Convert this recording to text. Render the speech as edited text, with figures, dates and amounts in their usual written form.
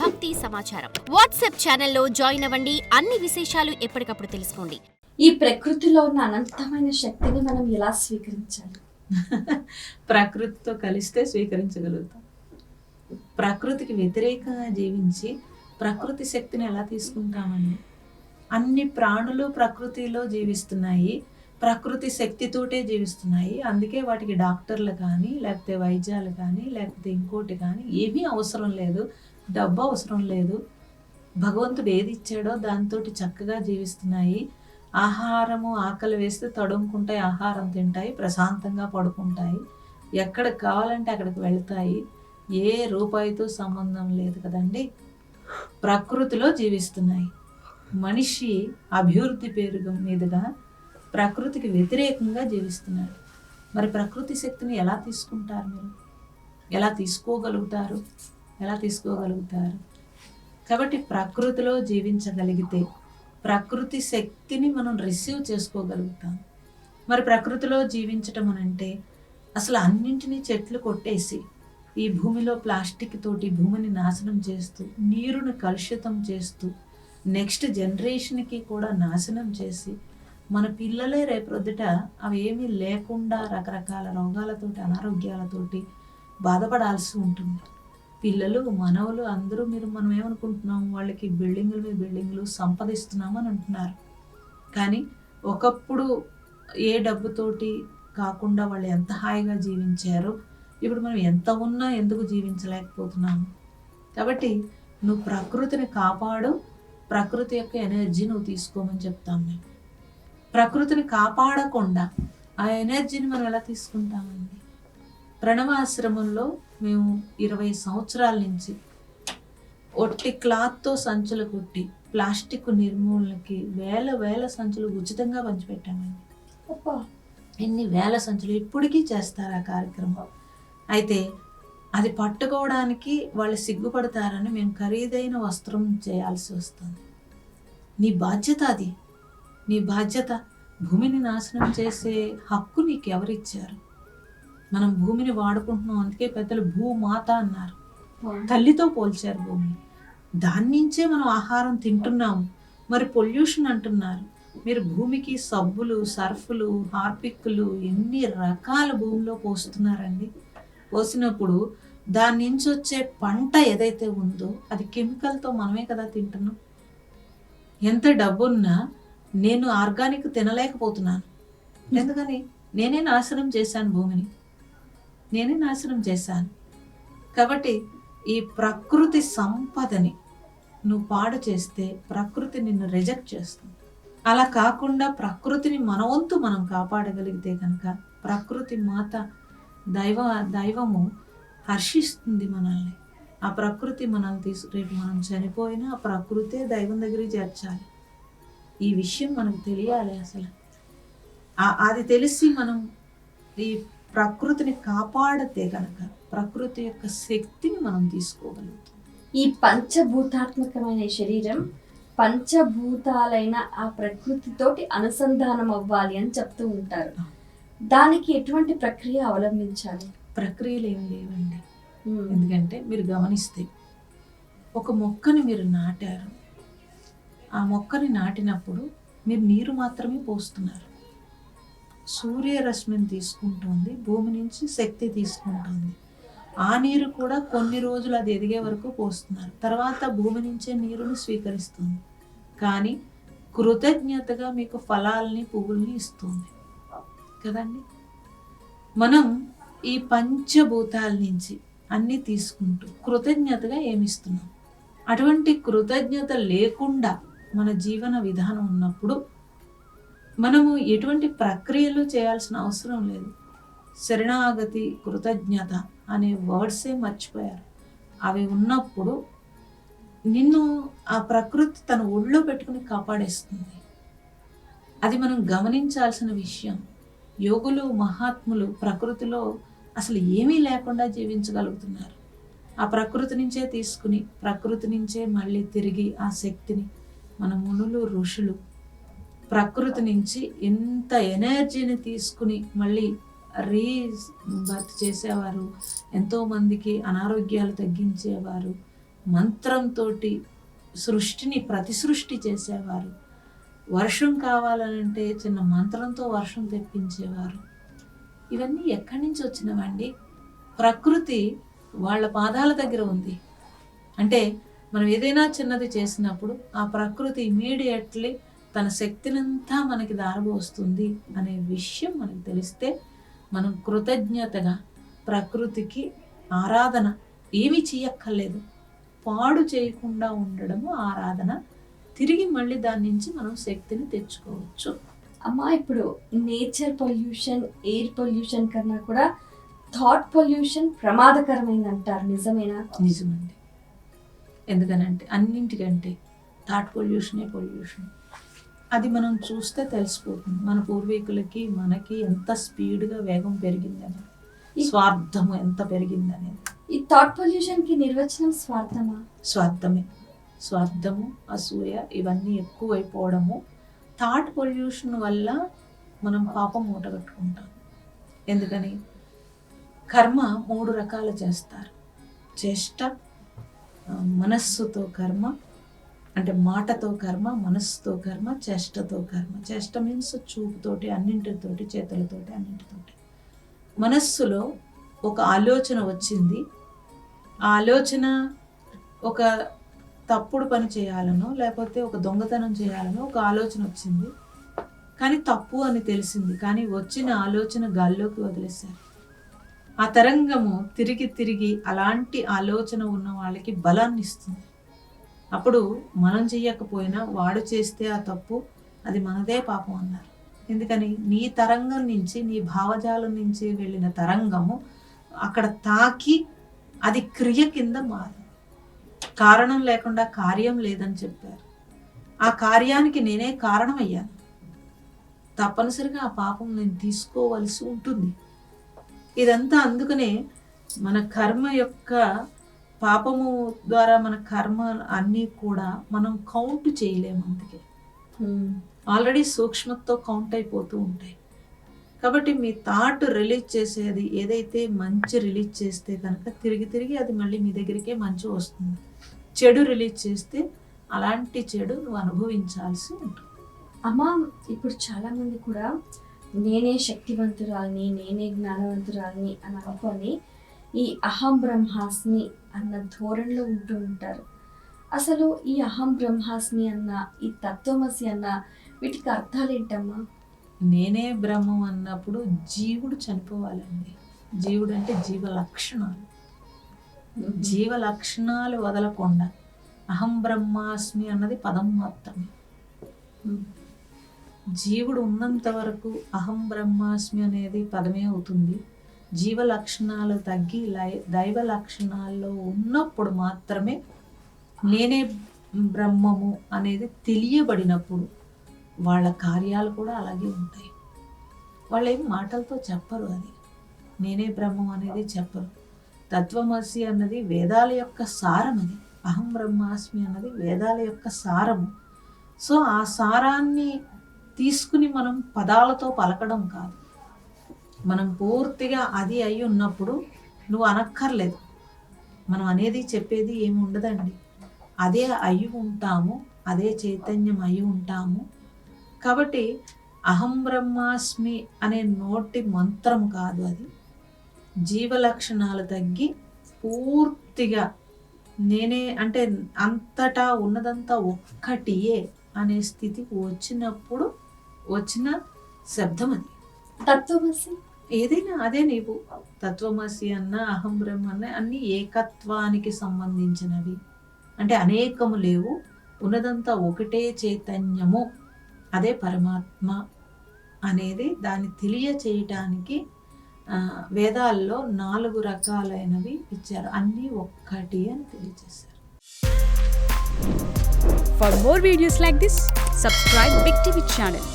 భక్తి సమాచారం. వాట్సాప్ ఛానల్లో జాయిన్ అవ్వండి. అన్ని విశేషాలు ఎప్పటికప్పుడు తెలుసుకోండి. ఈ ప్రకృతిలో ఉన్న అనంతమైన శక్తిని మనం ఎలా స్వీకరించాలి? ప్రకృతితో కలిస్తే స్వీకరించగలుగుతాం. ప్రకృతికి వ్యతిరేకంగా జీవించి ప్రకృతి శక్తిని ఎలా తీసుకుంటామండి? అన్ని ప్రాణులు ప్రకృతిలో జీవిస్తున్నాయి, ప్రకృతి శక్తితోటే జీవిస్తున్నాయి. అందుకే వాటికి డాక్టర్లు కానీ, లేకపోతే వైద్యాలు కానీ, లేకపోతే ఇంకోటి కానీ ఏమీ అవసరం లేదు, డబ్బు అవసరం లేదు. భగవంతుడు ఏది ఇచ్చాడో దాంతో చక్కగా జీవిస్తున్నాయి. ఆహారము ఆకలి వేస్తే తడుముకుంటాయి, ఆహారం తింటాయి, ప్రశాంతంగా పడుకుంటాయి, ఎక్కడికి కావాలంటే అక్కడికి వెళ్తాయి. ఏ రూపాయితో సంబంధం లేదు కదండి. ప్రకృతిలో జీవిస్తున్నాయి. మనిషి అభివృద్ధి పేరు మీదుగా ప్రకృతికి వ్యతిరేకంగా జీవిస్తున్నాడు. మరి ప్రకృతి శక్తిని ఎలా తీసుకుంటారు మీరు? ఎలా తీసుకోగలుగుతారు? కాబట్టి ప్రకృతిలో జీవించగలిగితే ప్రకృతి శక్తిని మనం రిసీవ్ చేసుకోగలుగుతాం. మరి ప్రకృతిలో జీవించటం అనంటే అసలు అన్నింటినీ చెట్లు కొట్టేసి ఈ భూమిలో ప్లాస్టిక్ తోటి భూమిని నాశనం చేస్తూ, నీరుని కలుషితం చేస్తూ, నెక్స్ట్ జనరేషన్కి కూడా నాశనం చేసి, మన పిల్లలే రేపొద్దుట అవి ఏమీ లేకుండా రకరకాల రోగాలతోటి, అనారోగ్యాలతోటి బాధపడాల్సి ఉంటుంది. పిల్లలు, మనవలు అందరూ మనం ఏమనుకుంటున్నాం, వాళ్ళకి బిల్డింగుల మీద బిల్డింగులు సంపాదిస్తున్నామని అంటున్నారు. కానీ ఒకప్పుడు ఏ డబ్బుతోటి కాకుండా వాళ్ళు ఎంత హాయిగా జీవించారో ఇప్పుడు మనం ఎంత ఉన్నా ఎందుకు జీవించలేకపోతున్నాము? కాబట్టి నువ్వు ప్రకృతిని కాపాడు, ప్రకృతి యొక్క ఎనర్జీ నువ్వు తీసుకోమని చెప్తాం మేము. ప్రకృతిని కాపాడకుండా ఆ ఎనర్జీని మనం ఎలా తీసుకుంటామండి? ప్రణవాశ్రమంలో మేము 20 సంవత్సరాల నుంచి ఒట్టి క్లాత్తో సంచులు కుట్టి ప్లాస్టిక్ నిర్మూలనకి వేల సంచులు ఉచితంగా పంచిపెట్టామండి. ఎన్ని వేల సంచులు ఇప్పటికీ చేస్తారు ఆ కార్యక్రమం. అయితే అది పట్టుకోవడానికి వాళ్ళు సిగ్గుపడతారని మేము ఖరీదైన వస్త్రం చేయాల్సి వస్తుంది. నీ బాధ్యత అది, నీ బాధ్యత. భూమిని నాశనం చేసే హక్కు నీకు ఎవరిచ్చారు? మనం భూమిని వాడుకుంటున్నాం, అందుకే పెద్దలు భూమాత అన్నారు, తల్లితో పోల్చారు భూమిని. దాని నుంచే మనం ఆహారం తింటున్నాము. మరి పొల్యూషన్ అంటున్నారు. మీరు భూమికి సబ్బులు, సర్ఫులు, హార్పిక్లు ఎన్ని రకాల భూమిలో పోస్తున్నారండి. పోసినప్పుడు దాని నుంచి వచ్చే పంట ఏదైతే ఉందో అది కెమికల్తో మనమే కదా తింటున్నాం. ఎంత డబ్బున్నా నేను ఆర్గానిక్ తినలేకపోతున్నాను. ఎందుకని? నేనే నాశనం చేశాను భూమిని, నేనే నాశనం చేశాను. కాబట్టి ఈ ప్రకృతి సంపదని నువ్వు పాడు చేస్తే ప్రకృతి నిన్ను రిజెక్ట్ చేస్తుంది. అలా కాకుండా ప్రకృతిని మన వంతు మనం కాపాడగలిగితే కనుక ప్రకృతి మాత దైవము హర్షిస్తుంది మనల్ని. ఆ ప్రకృతి మనల్ని రేపు మనం చనిపోయినా ఆ ప్రకృతే దైవం దగ్గరికి చేర్చాలి. ఈ విషయం మనకు తెలియాలి. అసలు అది తెలిసి మనం ఈ ప్రకృతిని కాపాడితే కనుక ప్రకృతి యొక్క శక్తిని మనం తీసుకోగలుగుతాం. ఈ పంచభూతాత్మకమైన శరీరం పంచభూతాలైన ఆ ప్రకృతితోటి అనుసంధానం అవ్వాలి అని చెప్తూ ఉంటారు. దానికి ఎటువంటి ప్రక్రియ అవలంబించాలి? ప్రక్రియలు ఏమి లేవండి. ఎందుకంటే మీరు గమనిస్తే ఒక మొక్కని మీరు నాటారు, ఆ మొక్కని నాటినప్పుడు మీరు నీరు మాత్రమే పోస్తున్నారు. సూర్యరశ్మిని తీసుకుంటుంది, భూమి నుంచి శక్తి తీసుకుంటుంది. ఆ నీరు కూడా కొన్ని రోజులు అది ఎదిగే వరకు పోస్తున్నారు, తర్వాత భూమి నుంచే నీరుని స్వీకరిస్తుంది. కానీ కృతజ్ఞతగా మీకు ఫలాల్ని, పువ్వుల్ని ఇస్తుంది కదండి. మనం ఈ పంచభూతాల నుంచి అన్నీ తీసుకుంటూ కృతజ్ఞతగా ఏమిస్తున్నాం? అటువంటి కృతజ్ఞత లేకుండా మన జీవన విధానం ఉన్నప్పుడు మనము ఎటువంటి ప్రక్రియలు చేయాల్సిన అవసరం లేదు. శరణాగతి, కృతజ్ఞత అనే వర్డ్సే మర్చిపోయారు. అవి ఉన్నప్పుడు నిన్ను ఆ ప్రకృతి తన ఒళ్ళో పెట్టుకుని కాపాడేస్తుంది. అది మనం గమనించాల్సిన విషయం. యోగులు, మహాత్ములు ప్రకృతిలో అసలు ఏమీ లేకుండా జీవించగలుగుతున్నారు. ఆ ప్రకృతి నుంచే తీసుకుని ప్రకృతి నుంచే మళ్ళీ తిరిగి ఆ శక్తిని మన మునులు, ఋషులు ప్రకృతి నుంచి ఎంత ఎనర్జీని తీసుకుని మళ్ళీ రీబర్త్ చేసేవారు. ఎంతోమందికి అనారోగ్యాలు తగ్గించేవారు. మంత్రంతో సృష్టిని ప్రతిసృష్టి చేసేవారు. వర్షం కావాలనంటే చిన్న మంత్రంతో వర్షం తెప్పించేవారు. ఇవన్నీ ఎక్కడి నుంచి వచ్చినవండి? ప్రకృతి వాళ్ళ పాదాల దగ్గర ఉంది. అంటే మనం ఏదైనా చిన్నది చేసినప్పుడు ఆ ప్రకృతి ఇమీడియట్లీ తన శక్తినంతా మనకి దారబోస్తుంది అనే విషయం మనకు తెలిస్తే మనం కృతజ్ఞతగా ప్రకృతికి ఆరాధన ఏమీ చేయక్కర్లేదు, పాడు చేయకుండా ఉండడము ఆరాధన. తిరిగి మళ్ళీ దాని నుంచి మనం శక్తిని తెచ్చుకోవచ్చు. అమ్మా, ఇప్పుడు నేచర్ పొల్యూషన్, ఎయిర్ పొల్యూషన్ కన్నా కూడా థాట్ పొల్యూషన్ ప్రమాదకరమైంది అంటారు, నిజమేనా? నిజమండి. ఎందుకనంటే అన్నింటికంటే థాట్ పొల్యూషనే పొల్యూషన్. అది మనం చూస్తే తెలిసిపోతుంది మన పూర్వీకులకి మనకి ఎంత స్పీడ్గా వేగం పెరిగిందని, స్వార్థము ఎంత పెరిగిందనేది. ఈ థాట్ పొల్యూషన్కి నిర్వచనం స్వార్థమా? స్వార్థమే. స్వార్థము, అసూయ ఇవన్నీ ఎక్కువైపోవడము. థాట్ పొల్యూషన్ వల్ల మనం పాపం మూటగట్టుకుంటాం. ఎందుకని? కర్మ 3 రకాలు చేస్తారు. చేష్ట, మనస్సుతో కర్మ, అంటే మాటతో కర్మ, మనస్సుతో కర్మ, చేష్టతో కర్మ. చేష్ట మీన్స్ చూపుతోటి, అన్నింటితోటి, చేతులతోటి, అన్నింటితోటి. మనస్సులో ఒక ఆలోచన వచ్చింది, ఆ ఆలోచన ఒక తప్పుడు పని చేయాలనో లేకపోతే ఒక దొంగతనం చేయాలనో ఒక ఆలోచన వచ్చింది, కానీ తప్పు అని తెలిసింది, కానీ వచ్చిన ఆలోచన గాల్లోకి వదిలేశారు. ఆ తరంగము తిరిగి తిరిగి అలాంటి ఆలోచన ఉన్న వాళ్ళకి బలాన్ని ఇస్తుంది. అప్పుడు మనం చెయ్యకపోయినా వాడు చేస్తే ఆ తప్పు, అది మనదే పాపం అన్నారు. ఎందుకని? నీ తరంగం నుంచి, నీ భావజాలం నుంచి వెళ్ళిన తరంగము అక్కడ తాకి అది క్రియ కింద మారింది. కారణం లేకుండా కార్యం లేదని చెప్పారు. ఆ కార్యానికి నేనే కారణమయ్యాను, తప్పనిసరిగా ఆ పాపం నేను తీసుకోవలసి ఉంటుంది. ఇదంతా అందుకనే మన కర్మ యొక్క పాపము ద్వారా మన కర్మ అన్నీ కూడా మనం కౌంట్ చేయలేము. అందుకే ఆల్రెడీ సూక్ష్మతో కౌంట్ అయిపోతూ ఉంటాయి. కాబట్టి మీ థాట్ రిలీజ్ చేసేది ఏదైతే మంచి రిలీజ్ చేస్తే కనుక తిరిగి తిరిగి అది మళ్ళీ మీ దగ్గరికే మంచి వస్తుంది. చెడు రిలీజ్ చేస్తే అలాంటి చెడు నువ్వు అనుభవించాల్సి ఉంటుంది. అమ్మ, ఇప్పుడు చాలా మంది కూడా నేనే శక్తివంతురాల్ని, నేనే జ్ఞానవంతురాల్ని అని అనుకొని ఈ అహం బ్రహ్మాస్మి అన్న ధోరణిలో ఉంటూ ఉంటారు. అసలు ఈ అహం బ్రహ్మాస్మి అన్న, ఈ తత్వమసి అన్న వీటికి అర్థాలు ఏంటమ్మా? నేనే బ్రహ్మం అన్నప్పుడు జీవుడు చనిపోవాలండి. జీవుడు అంటే జీవ లక్షణాలు. జీవ లక్షణాలు వదలకుండా అహం బ్రహ్మాస్మి అన్నది పదం మాత్రమే. జీవుడు ఉన్నంత వరకు అహం బ్రహ్మాస్మి అనేది పదమే అవుతుంది. జీవ లక్షణాలు తగ్గి దైవ లక్షణాల్లో ఉన్నప్పుడు మాత్రమే నేనే బ్రహ్మము అనేది తెలియబడినప్పుడు వాళ్ళ కార్యాలు కూడా అలాగే ఉంటాయి. వాళ్ళు ఏం మాటలతో చెప్పరు, అది నేనే బ్రహ్మం అనేది చెప్పరు. తత్వమసి అన్నది వేదాల యొక్క సారం. అది అహం బ్రహ్మాస్మి అన్నది వేదాల యొక్క సారము. సో ఆ సారాన్ని తీసుకుని మనం పదాలతో పలకడం కాదు. మనం పూర్తిగా అది అయి ఉన్నప్పుడు నువ్వు అనక్కర్లేదు, మనం అనేది చెప్పేది ఏమి ఉండదండి. అదే అయి ఉంటాము, అదే చైతన్యం అయి ఉంటాము. కాబట్టి అహం బ్రహ్మాస్మి అనే నోటి మంత్రం కాదు, అది జీవ లక్షణాలు తగ్గి పూర్తిగా నేనే అంటే అంతటా ఉన్నదంతా ఒక్కటియే అనే స్థితికి వచ్చినప్పుడు వచ్చిన శబ్దం అది. తత్వమసి ఏదైనా అదే. నీవు తత్వమసి అన్న అహం బ్రహ్మ అన్న అన్ని ఏకత్వానికి సంబంధించినవి. అంటే అనేకము లేవు, ఉన్నదంతా ఒకటే చైతన్యము, అదే పరమాత్మ అనేది దాన్ని తెలియచేయటానికి వేదాల్లో 4 రకాలైనవి ఇచ్చారు. అన్నీ ఒక్కటి అని తెలియజేశారు. For more videos like this, subscribe Big TV channel.